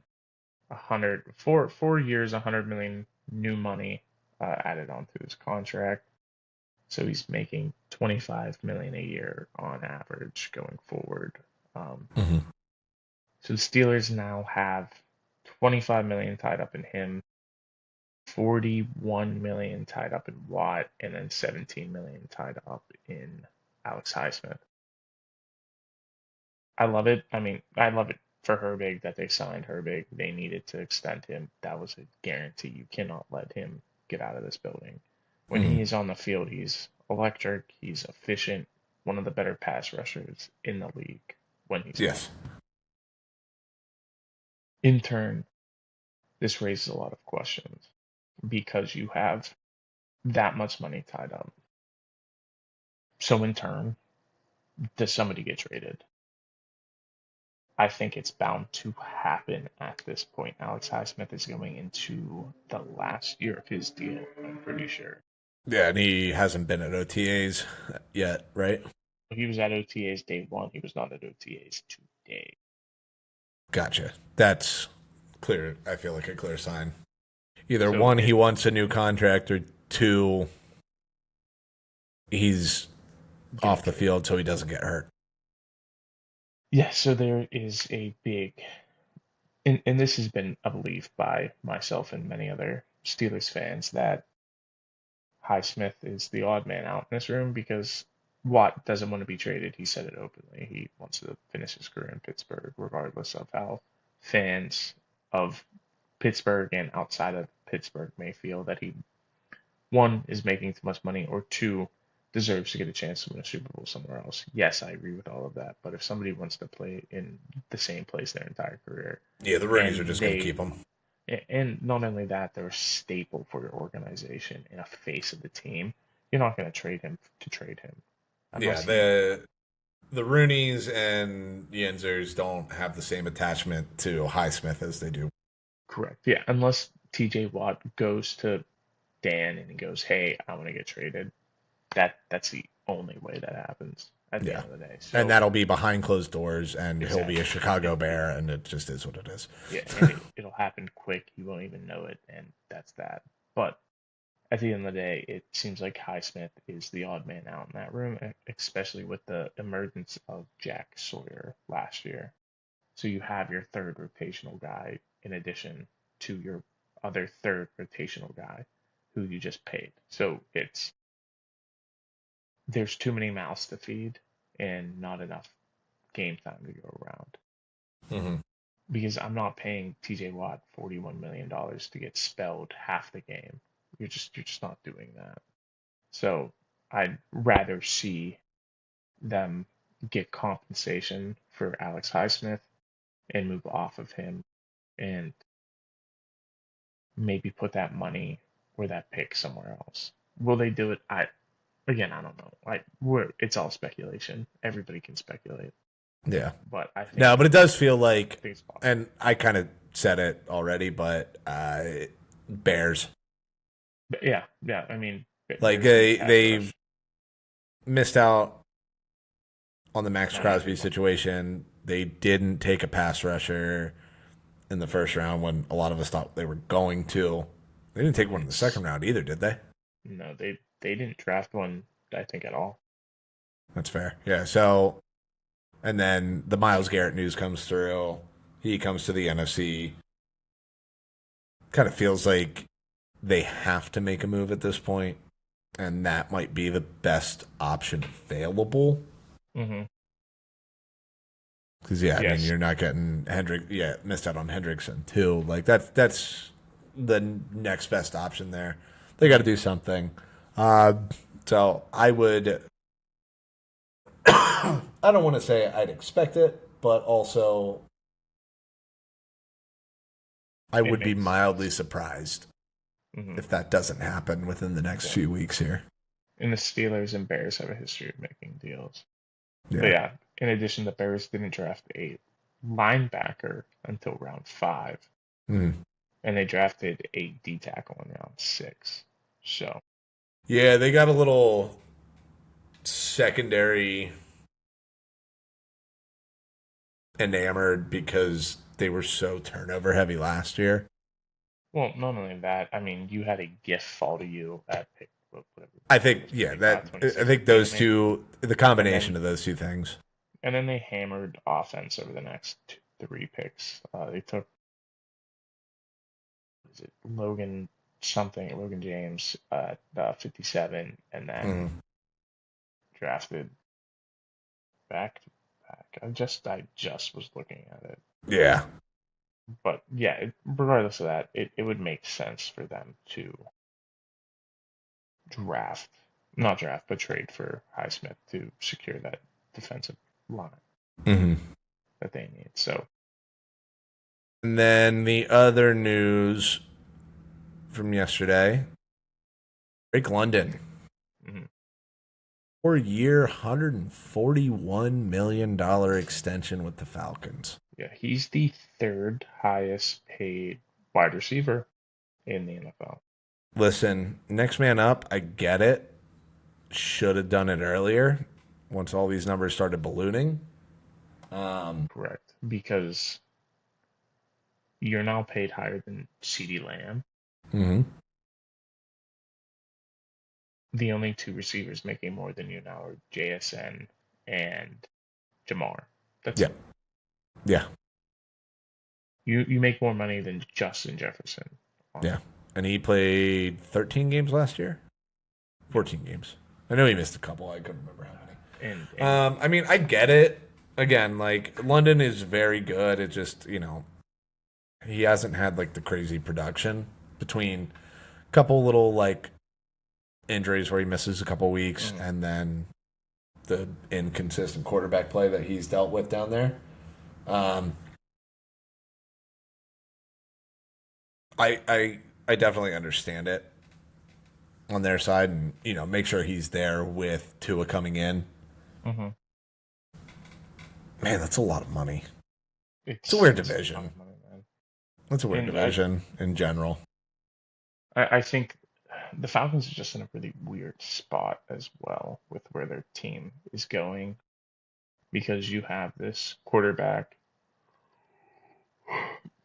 4 years, 100 million new money added onto his contract. So he's making 25 million a year on average going forward. Um, Hmm. so the Steelers now have 25 million tied up in him, 41 million tied up in Watt, and then 17 million tied up in Alex Highsmith. I love it. I mean, I love it for Herbig that they signed Herbig. They needed to extend him. That was a guarantee. You cannot let him get out of this building. When Hmm. he is on the field, he's electric. He's efficient. One of the better pass rushers in the league when he's Yes. healthy. In turn, this raises a lot of questions because you have that much money tied up. So in turn, does somebody get traded? I think it's bound to happen at this point. Alex Highsmith is going into the last year of his deal, I'm pretty sure. Yeah, and he hasn't been at OTAs yet, right? He was at OTAs day one. He was not at OTAs today. Gotcha. That's clear. I feel like a clear sign. Either So one, he wants a new contract, or two, he's getting off the traded. field so he doesn't get hurt. Yeah, so there is a big, and this has been a belief by myself and many other Steelers fans that Highsmith is the odd man out in this room because Watt doesn't want to be traded. He said it openly. He wants to finish his career in Pittsburgh, regardless of how fans of Pittsburgh and outside of Pittsburgh may feel that he, one, is making too much money, or two, deserves to get a chance to win a Super Bowl somewhere else. Yes, I agree with all of that. But if somebody wants to play in the same place their entire career, Yeah, the Roonies are and just going to they keep him. and not only that, they're a staple for your organization and a face of the team. You're not going to trade him to trade him Yeah, unless he. the Roonies and Yenzers don't have the same attachment to Highsmith as they do. Correct. Yeah, unless TJ Watt goes to Dan and he goes, "Hey, I want to get traded." That's the only way that happens at the Yeah. end of the day. And So that'll be behind closed doors, and he'll be a exactly. Chicago Bear, and it just is what it is. Yeah, and it'll happen quick. You won't even know it, and that's that. But at the end of the day, it seems like Highsmith is the odd man out in that room, especially with the emergence of Jack Sawyer last year. So you have your third rotational guy in addition to your other third rotational guy who you just paid. So there's too many mouths to feed and not enough game time to go around. Hmm. Because I'm not paying TJ Watt $41 million to get spelled half the game. You're just not doing that. So I'd rather see them get compensation for Alex Highsmith and move off of him and maybe put that money or that pick somewhere else. Will they do it? I don't know. It's all speculation. Everybody can speculate, Yeah. but No, but it does feel like, I think it's possible. and I kind of said it already, but Bears. But yeah, yeah. I mean, Like there's no pass they've rush. missed out on the Max On Crosby everyone. situation. They didn't take a pass rusher in the first round when a lot of us thought they were going to. They didn't take one in the It's second round either, did they? no, they didn't draft one. I think at all. That's fair. Yeah. So, and then the Myles Garrett news comes through. He comes to the NFC. Kind of feels like they have to make a move at this point, and that might be the best option available. Hmm. Because yeah, I mean, Yes. you're not getting Hendrick. Yeah, missed out on Hendrickson too. Like that's the next best option there. They got to do something. Uh, so I would. I don't want to say I'd expect it, but also I It would be makes mildly sense. surprised Hmm. if that doesn't happen within the next Yeah. few weeks here. And the Steelers and Bears have a history of making deals. But Yeah. yeah, in addition, the Bears didn't draft a linebacker until round 5, Mm. and they drafted a D tackle in round 6. So Yeah, they got a little secondary enamored because they were so turnover heavy last year. Well, not only that, I mean, you had a gift fall to you at pick, whatever I pick it think was, yeah, 25, I 26, think and then those two, the and combination then of those two things. and then they hammered offense over the next three picks. They took, is it Logan something, Logan James at 57, and then Mm, drafted back to back. I just was looking at it, yeah, but yeah, regardless of that, it would make sense for them to draft, not draft, but trade for Highsmith to secure that defensive line hmm. that they need. So And then the other news from yesterday: Drake London, mhm. 4 year, $141 million extension with the Falcons. Yeah, he's the third highest paid wide receiver in the NFL. Listen, next man up. I get it. Should have done it earlier. Once all these numbers started ballooning. Correct. Because you're now paid higher than CeeDee Lamb. Hmm. The only two receivers making more than you now are JSN and Jamar. That's Yeah, it. yeah, You make more money than Justin Jefferson. yeah. And he played 13 games last year. Yeah. 14 games. I know he missed a couple. I couldn't remember how many. And I mean, I get it. Again, like London is very good. It just, he hasn't had like the crazy production between a couple little like injuries where he misses a couple weeks mm, and then the inconsistent quarterback play that he's dealt with down there. Um, I definitely understand it on their side, and make sure he's there with Tua coming in. mhm. Man, that's a lot of money. It's a it's weird it's a ton division. of money, man. It's a weird And division in general. I think the Falcons are just in a really weird spot as well with where their team is going because you have this quarterback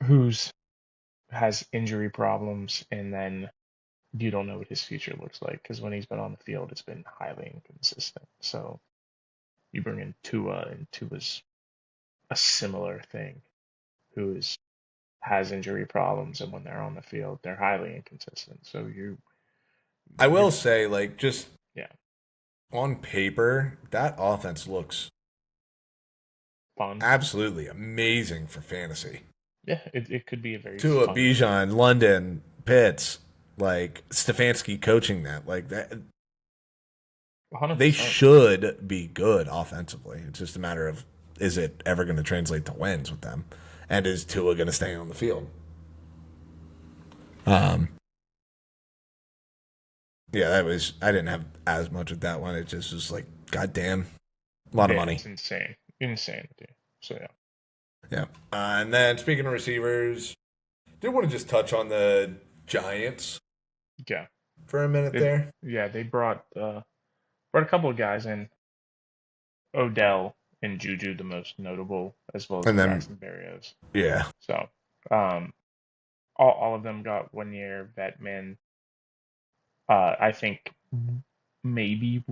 who's has injury problems and then you don't know what his future looks like because when he's been on the field it's been highly inconsistent. So you bring in Tua and Tua's a similar thing who is has injury problems and when they're on the field they're highly inconsistent. So I you're will say, like, just yeah, on paper, that offense looks fun. absolutely amazing for fantasy. Yeah, it could be a very Tua, fun team. Bijan, London, Pitts, like Stefanski coaching that, like that, they 100%. should be good offensively. It's just a matter of, is it ever going to translate to wins with them, and is Tua going to stay on the field? Um, yeah, that was. I didn't have as much with that one. It just was like, goddamn, a lot of Yeah, money. it's insane. Insanity. So yeah. Yeah. And then speaking of receivers, did want to just touch on the Giants Yeah. for a minute It there, yeah, they brought a couple of guys in. Odell and Juju the most notable, as well as and then Braxton Berrios. yeah, So um all of them got 1 year vet min. I think maybe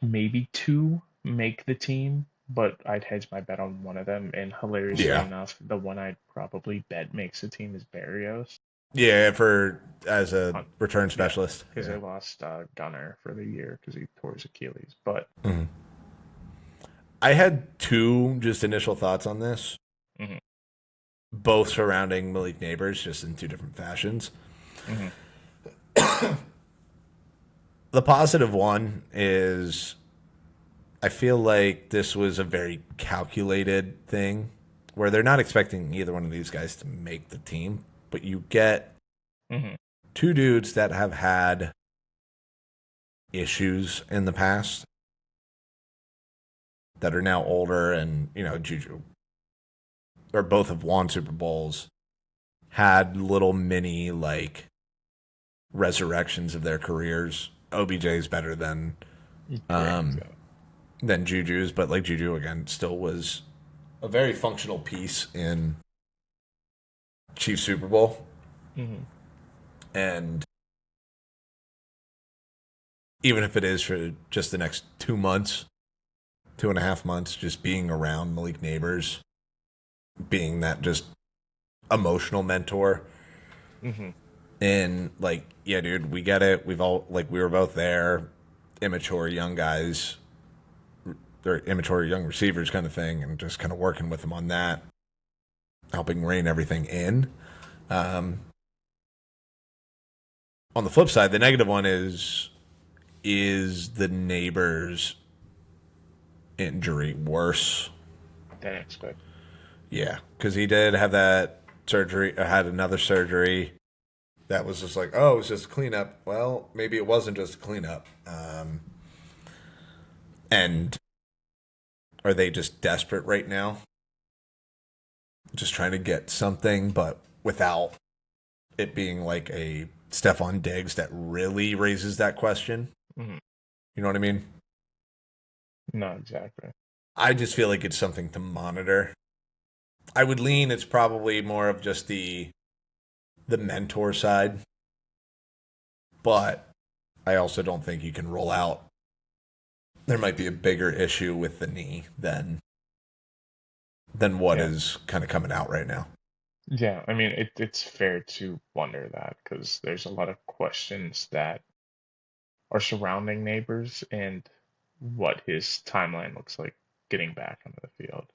maybe two make the team, but I'd hedge my bet on one of them. And hilariously yeah, enough, the one I'd probably bet makes the team is Barrios. yeah. For as a Hunt. return Yeah, specialist, because they yeah. lost Gunner for the year because he tore his Achilles. But Mhm. I had two just initial thoughts on this, mhm, both surrounding Malik Neighbors, just in two different fashions. mhm, The positive one is I feel like this was a very calculated thing where they're not expecting either one of these guys to make the team, but you get mhm, two dudes that have had issues in the past that are now older, and Juju or both have won Super Bowls, had little mini like resurrections of their careers. OBJ is better Correct. than Juju's, but like Juju again still was a very functional piece in Chiefs Super Bowl, Mm-hmm. and even if it is for just the next 2 months, 2.5 months, just being around Malik Neighbors, being that just emotional mentor, Mm-hmm. and like, yeah, dude, we get it. We've all like we were both there, immature young guys, or immature young receivers, kind of thing, and just kind of working with them on that, helping rein everything in. Um, on the flip side, the negative one is the Neighbors injury worse? Didn't expect. Yeah, because he did have that surgery, had another surgery that was just like, oh, it was just a cleanup. Well, maybe it wasn't just a cleanup. And are they just desperate right now? Just trying to get something, but without it being like a Stephon Diggs that really raises that question. Mm-hmm. You know what I mean? No, exactly. I just feel like it's something to monitor. I would lean it's probably more of just the mentor side, but I also don't think you can roll out. There might be a bigger issue with the knee than what Yeah. is kind of coming out right now. Yeah, I mean, it's fair to wonder that because there's a lot of questions that are surrounding Neighbors and what his timeline looks like getting back onto the field.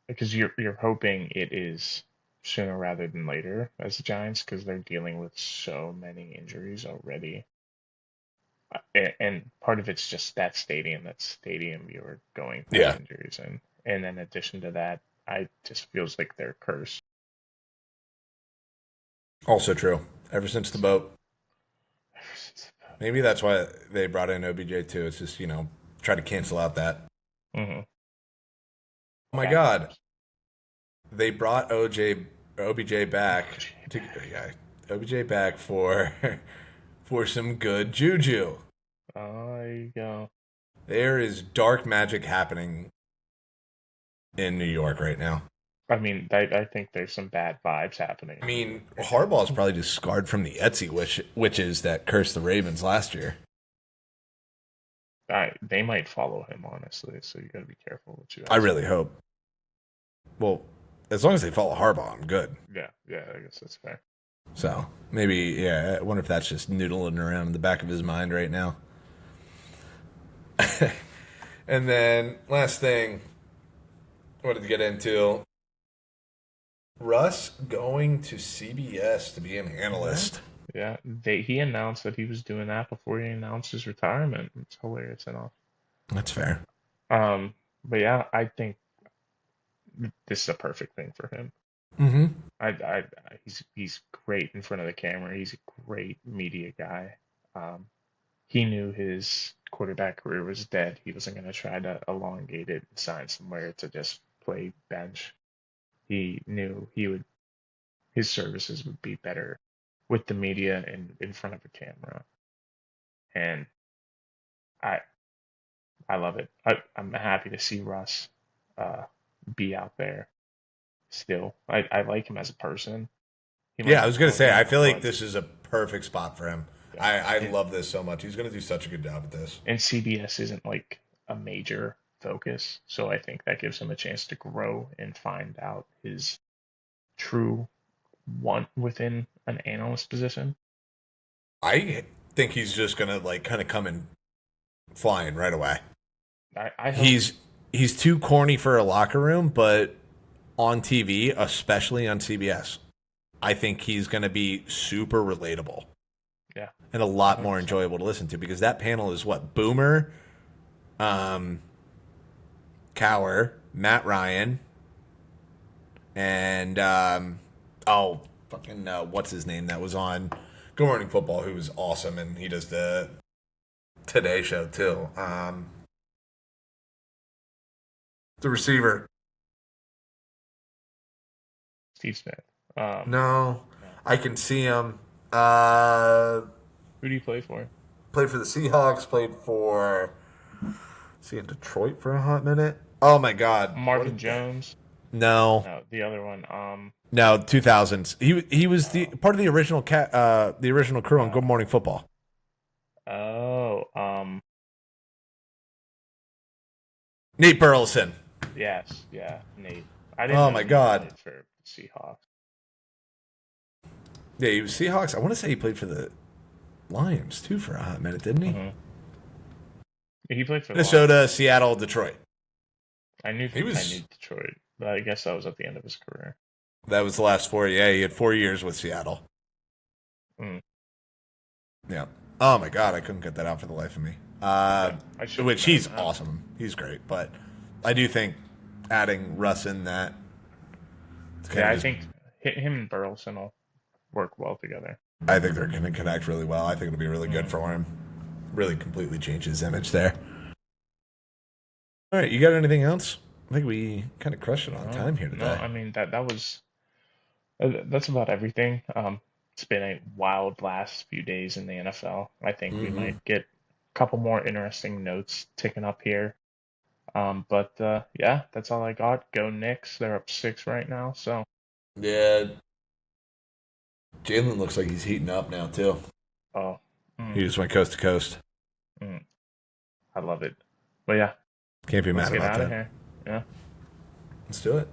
Because you're hoping it is sooner rather than later as the Giants because they're dealing with so many injuries already. And part of it's just that stadium you're going through Yeah. injuries in. And in addition to that, I just feels like they're cursed. Also true. Ever since the boat. Maybe that's why they brought in OBJ too. It's just, try to cancel out that. Mm-hmm. Oh my Bad God. vibes. They brought OBJ back to yeah, OBJ back for for some good juju. Oh, there you go. There is dark magic happening in New York right now. I mean, I think there's some bad vibes happening I in New mean, York right now. Harbaugh's probably just scarred from the Etsy witches that cursed the Ravens last year. They might follow him, honestly, so you gotta be careful what you I ask really for. hope. Well, as long as they follow Harbaugh, I'm good. Yeah, yeah, I guess that's fair. So maybe, yeah, I wonder if that's just noodling around in the back of his mind right now. And then last thing I wanted to get into Russ going to CBS to be an Yeah, analyst. yeah. He announced that he was doing that before he announced his retirement. It's hilarious enough. That's fair. But yeah, I think this is a perfect thing for him. Mm-hmm. He's great in front of the camera. He's a great media guy. Um, he knew his quarterback career was dead. He wasn't going to try to elongate it and sign somewhere to just play bench. He knew his services would be better with the media and in front of a camera. And I I love it. I'm happy to see Russ uh, be out there still. I like him as a person. He might Yeah, I not was gonna call a say game I on, feel like but this is a perfect spot for him. yeah. I And love this so much. He's gonna do such a good job at this. and CBS isn't like a major focus, so I think that gives him a chance to grow and find out his true want within an analyst position. I think he's just gonna like kind of come in flying right away. I hope He's he's too corny for a locker room, but on TV, especially on CBS, I think he's gonna be super relatable yeah, and a lot more 100%. enjoyable to listen to because that panel is what Boomer, um, Cower, Matt Ryan, and oh fucking what's his name that was on Good Morning Football who was awesome and he does the Today Show too. The receiver. Steve Smith. No, No. I can see him. Uh, Who do you play for? Played for the Seahawks. Played for. See in Detroit for a hot minute. Oh my God! What Marvin did that? Jones. No, No, the other one. no, 2000s. He was the part of the original the original crew on Uh, Good Morning Football. oh, Nate Burleson. yes, yeah, Nate. I didn't Oh know my Nate God. played for the Seahawks. Yeah, he was Seahawks. I want to say he played for the Lions too for a hot minute, didn't he? Hmm. He played for the Minnesota, Lions. Seattle, Detroit. He I knew was. Detroit, but I guess that was at the end of his career. That was the last 4. Yeah, he had 4 years with Seattle. Mm, Yeah. Oh my God, I couldn't get that out for the life of me. yeah, I should have Which known he's that. awesome. He's great, but I do think adding Russ in that it's kind Yeah, of I just. think him and Burleson will work well together. I think they're going to connect really well. I think it'll be really good Mm. for him. Really completely change his image there. All right, you got anything else? I think we kind of crushed it on No, time here no, today. I mean that was that's about everything. It's been a wild last few days in the NFL. I think we Mm-hmm. might get a couple more interesting notes ticking up here. But yeah, that's all I got. Go Knicks. They're up 6 right now. So, Yeah, Jalen looks like he's heating up now too. oh, He mm, just went coast to coast. mm, I love it. But yeah, Can't be let's mad get about out of that. here. Yeah. Let's do it.